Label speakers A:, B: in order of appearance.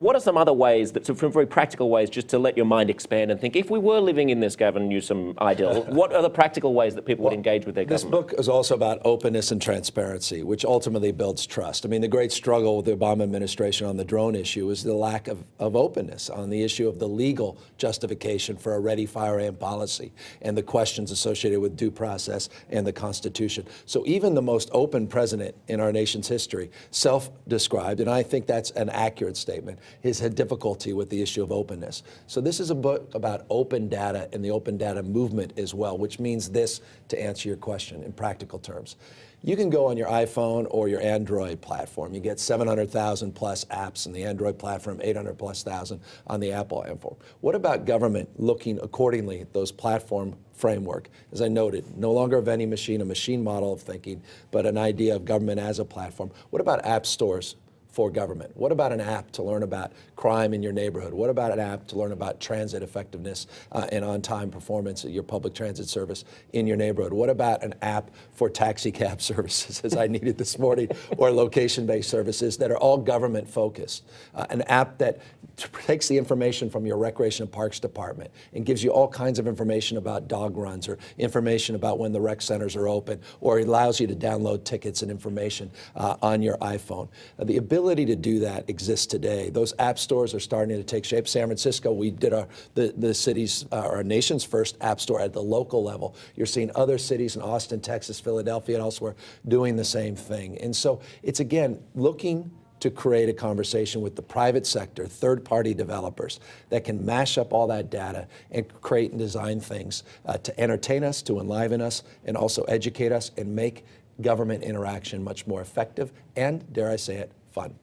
A: What are some other ways, that, some very practical ways, just to let your mind expand and think, if we were living in this Gavin Newsom ideal, what are the practical ways that people would engage with their government?
B: This book is also about openness and transparency, which ultimately builds trust. I mean, the great struggle with the Obama administration on the drone issue is the lack of openness on the issue of the legal justification for a ready firearm policy and the questions associated with due process and the Constitution. So even the most open president in our nation's history, self-described, and I think that's an accurate statement, has had difficulty with the issue of openness. So this is a book about open data and the open data movement as well, which means this, to answer your question in practical terms. You can go on your iPhone or your Android platform. You get 700,000 plus apps on the Android platform, 800 plus thousand on the Apple platform. What about government looking accordingly at those platform framework? As I noted, no longer a vending machine, a machine model of thinking, but an idea of government as a platform. What about app stores for government? What about an app to learn about crime in your neighborhood? What about an app to learn about transit effectiveness and on-time performance of your public transit service in your neighborhood? What about an app for taxi cab services, as I needed this morning, or location-based services that are all government-focused? An app that takes the information from your Recreation and Parks Department and gives you all kinds of information about dog runs or information about when the rec centers are open, or allows you to download tickets and information on your iPhone. The ability to do that exists today. Those app stores are starting to take shape. San Francisco, we did the city's, our nation's first app store at the local level. You're seeing other cities in Austin, Texas, Philadelphia, and elsewhere doing the same thing. And so it's, again, looking to create a conversation with the private sector, third-party developers that can mash up all that data and create and design things to entertain us, to enliven us, and also educate us and make government interaction much more effective and, dare I say it, fun.